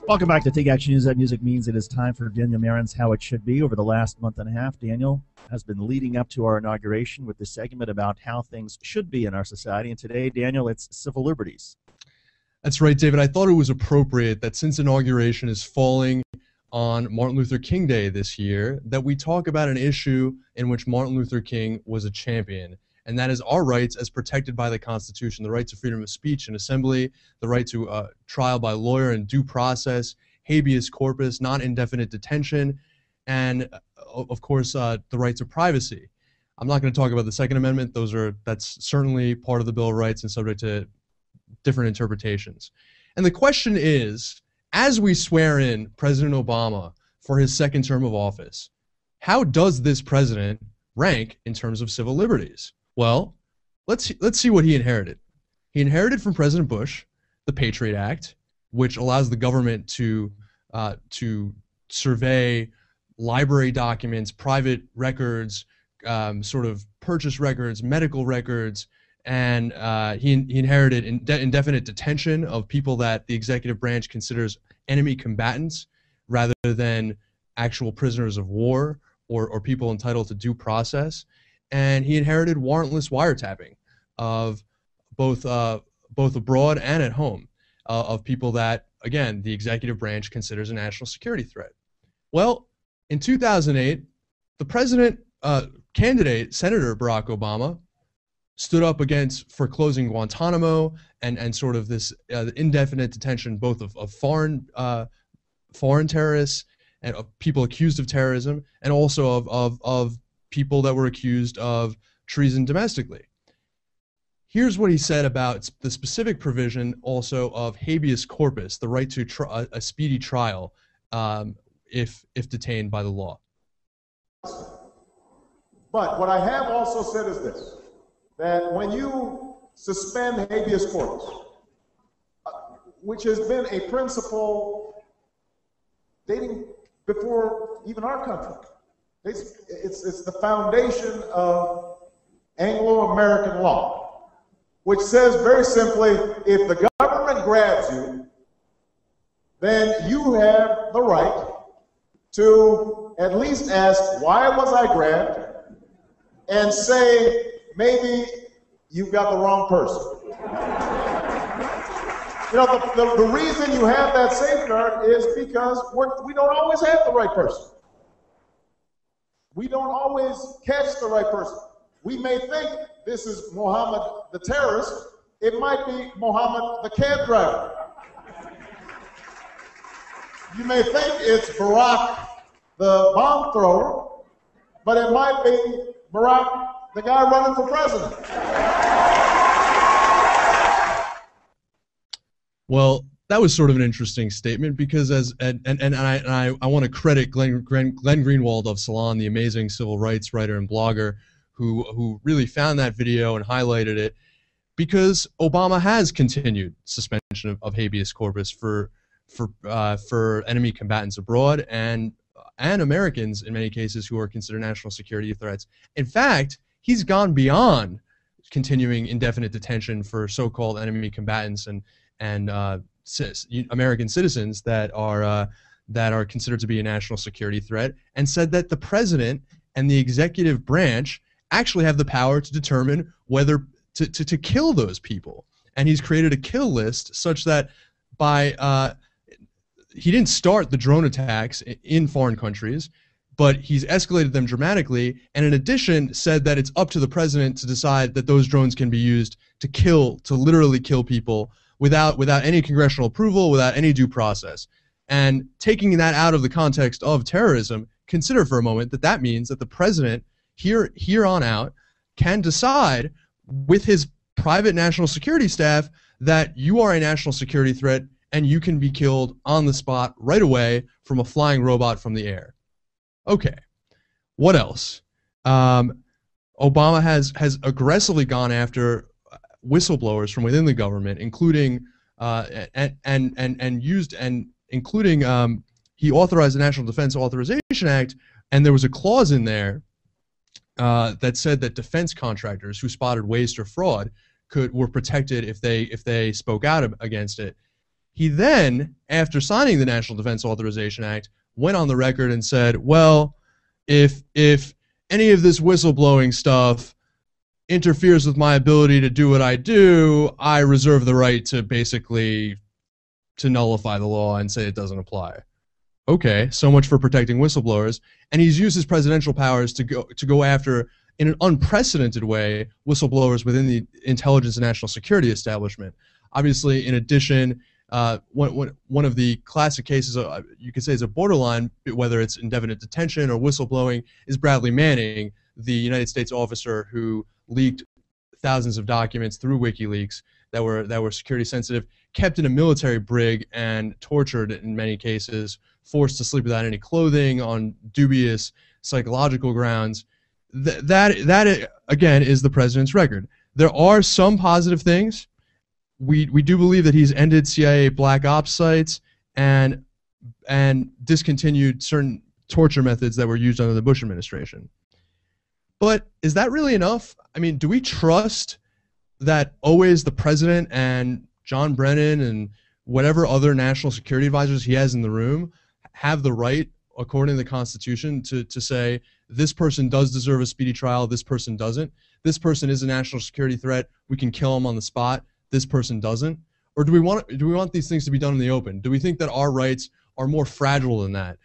Welcome back to Take Action News. That music means it is time for Daniel Marin's How It Should Be. Over the last month and a half, Daniel has been leading up to our inauguration with this segment about how things should be in our society. And today, Daniel, it's civil liberties. That's right, David. I thought it was appropriate that since inauguration is falling on Martin Luther King Day this year, that we talk about an issue in which Martin Luther King was a champion. And that is our rights as protected by the Constitution, the right to freedom of speech and assembly, the right to trial by lawyer and due process, habeas corpus, non-indefinite detention, and, of course, the right to privacy. I'm not going to talk about the Second Amendment. That's certainly part of the Bill of Rights and subject to different interpretations. And the question is, as we swear in President Obama for his second term of office, how does this president rank in terms of civil liberties? Well, let's see what he inherited. He inherited from President Bush the Patriot Act, which allows the government to survey library documents, private records, sort of purchase records, medical records, and he inherited indefinite detention of people that the executive branch considers enemy combatants rather than actual prisoners of war or people entitled to due process. And he inherited warrantless wiretapping of both abroad and at home of people that, again, the executive branch considers a national security threat. Well, in 2008, the president candidate, Senator Barack Obama, stood up for closing Guantanamo and sort of this indefinite detention both of foreign terrorists and of people accused of terrorism, and also of people that were accused of treason domestically. Here's what he said about the specific provision also of habeas corpus, the right to a speedy trial if detained by the law. But what I have also said is this, that when you suspend habeas corpus, which has been a principle dating before even our country, it's the foundation of Anglo-American law, which says very simply, if the government grabs you, then you have the right to at least ask, why was I grabbed? And say, maybe you've got the wrong person. You know, the reason you have that safeguard is because we don't always have the right person. We don't always catch the right person. We may think this is Mohammed the terrorist. It might be Mohammed the cab driver. You may think it's Barack the bomb thrower, but it might be Barack the guy running for president. Well, that was sort of an interesting statement because I want to credit Glenn Greenwald of Salon, the amazing civil rights writer and blogger, who really found that video and highlighted it, because Obama has continued suspension of habeas corpus for enemy combatants abroad and Americans in many cases who are considered national security threats. In fact, he's gone beyond continuing indefinite detention for so-called enemy combatants and American citizens that are considered to be a national security threat, and said that the president and the executive branch actually have the power to determine whether to kill those people. And he's created a kill list such that he didn't start the drone attacks in foreign countries, but he's escalated them dramatically, and in addition said that it's up to the president to decide that those drones can be used to literally kill people without any congressional approval, without any due process. And taking that out of the context of terrorism, consider for a moment that means that the president here on out can decide with his private national security staff that you are a national security threat and you can be killed on the spot right away from a flying robot from the air. Okay, what else? Obama has aggressively gone after whistleblowers from within the government, including he authorized the National Defense Authorization Act, and there was a clause in there that said that defense contractors who spotted waste or fraud were protected if they spoke out against it. He then, after signing the National Defense Authorization Act, went on the record and said, well, if any of this whistleblowing stuff interferes with my ability to do what I do, I reserve the right to basically to nullify the law and say it doesn't apply. Okay, so much for protecting whistleblowers. And he's used his presidential powers to go after, in an unprecedented way, whistleblowers within the intelligence and national security establishment. Obviously, in addition, one of the classic cases, you could say is a borderline, whether it's indefinite detention or whistleblowing, is Bradley Manning, the United States officer who leaked thousands of documents through WikiLeaks that were security sensitive, kept in a military brig and tortured in many cases, forced to sleep without any clothing on dubious psychological grounds. That again is the president's record. There are some positive things. We do believe that he's ended CIA black ops sites and discontinued certain torture methods that were used under the Bush administration. But is that really enough? I mean, do we trust that always the president and John Brennan and whatever other national security advisors he has in the room have the right, according to the Constitution, to say this person does deserve a speedy trial, this person doesn't? This person is a national security threat, we can kill him on the spot, this person doesn't? Or do we want these things to be done in the open? Do we think that our rights are more fragile than that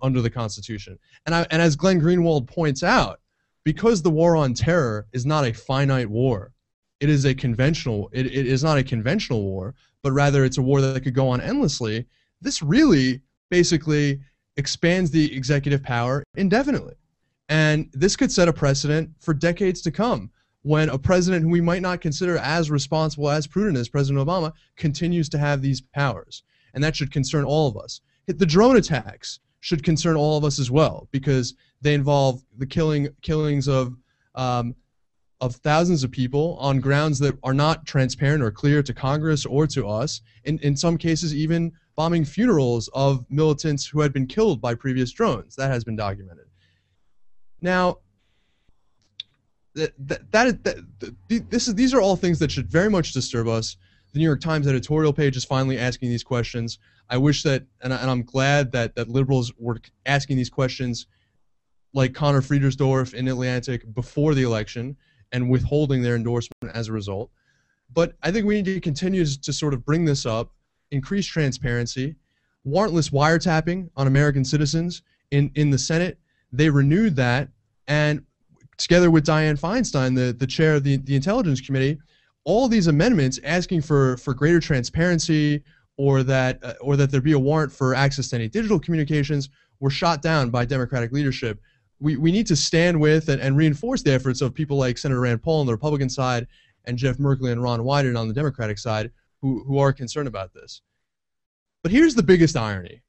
under the Constitution? And as Glenn Greenwald points out, because the war on terror is not a finite war, it is not a conventional war, but rather it's a war that could go on endlessly. This really basically expands the executive power indefinitely. And this could set a precedent for decades to come, when a president who we might not consider as responsible, as prudent as President Obama, continues to have these powers. And that should concern all of us. The drone attacks should concern all of us as well, because they involve the killings of thousands of people on grounds that are not transparent or clear to Congress or to us. In some cases, even bombing funerals of militants who had been killed by previous drones. That has been documented. Now, these are all things that should very much disturb us. The New York Times editorial page is finally asking these questions. I wish that, and I'm glad that liberals were asking these questions like Connor Friedersdorf in Atlantic before the election and withholding their endorsement as a result. But I think we need to continue to sort of bring this up, increase transparency, warrantless wiretapping on American citizens. In the Senate, they renewed that, and together with Dianne Feinstein, the chair of the Intelligence Committee, all these amendments asking for greater transparency or that there be a warrant for access to any digital communications were shot down by Democratic leadership. We need to stand with and reinforce the efforts of people like Senator Rand Paul on the Republican side and Jeff Merkley and Ron Wyden on the Democratic side who are concerned about this. But here's the biggest irony,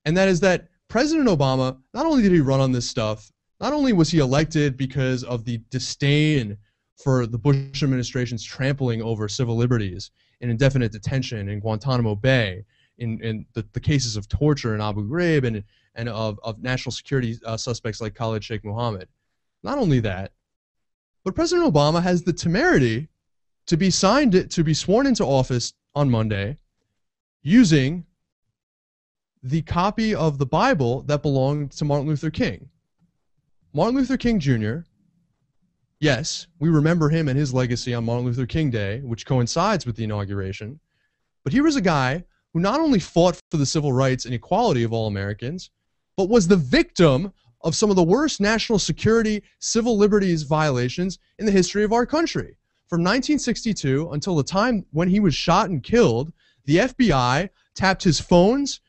and that is that President Obama, not only did he run on this stuff, not only was he elected because of the disdain for the Bush administration's trampling over civil liberties in indefinite detention in Guantanamo Bay, in the cases of torture in Abu Ghraib and of national security suspects like Khalid Sheikh Mohammed. Not only that, but President Obama has the temerity to be sworn into office on Monday using the copy of the Bible that belonged to Martin Luther King. Martin Luther King Jr., yes, we remember him and his legacy on Martin Luther King Day, which coincides with the inauguration, but he was a guy who not only fought for the civil rights and equality of all Americans, but was the victim of some of the worst national security, civil liberties violations in the history of our country. From 1962 until the time when he was shot and killed, the FBI tapped his phones,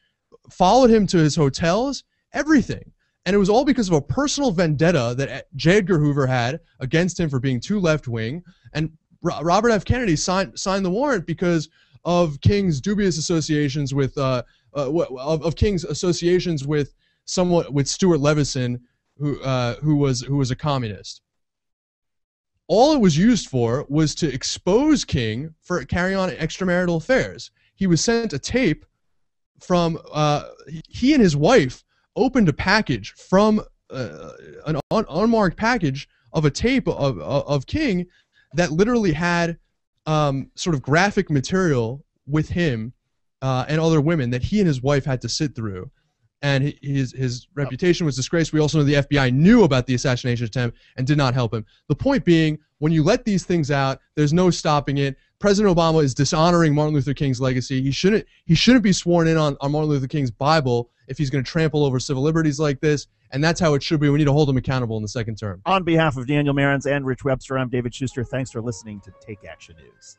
followed him to his hotels, everything. And it was all because of a personal vendetta that J. Edgar Hoover had against him for being too left-wing. And Robert F. Kennedy signed the warrant because of King's dubious associations with King's associations with Stuart Levison, who was a communist. All it was used for was to expose King for carrying on extramarital affairs. He was sent a tape from he and his wife opened a package from an unmarked package of a tape of King that literally had sort of graphic material with him and other women that he and his wife had to sit through. And his reputation was disgraced. We also know the FBI knew about the assassination attempt and did not help him. The point being, when you let these things out, there's no stopping it. President Obama is dishonoring Martin Luther King's legacy. He shouldn't be sworn in on Martin Luther King's Bible if he's going to trample over civil liberties like this. And that's how it should be. We need to hold him accountable in the second term. On behalf of Daniel Marans and Rich Webster, I'm David Shuster. Thanks for listening to Take Action News.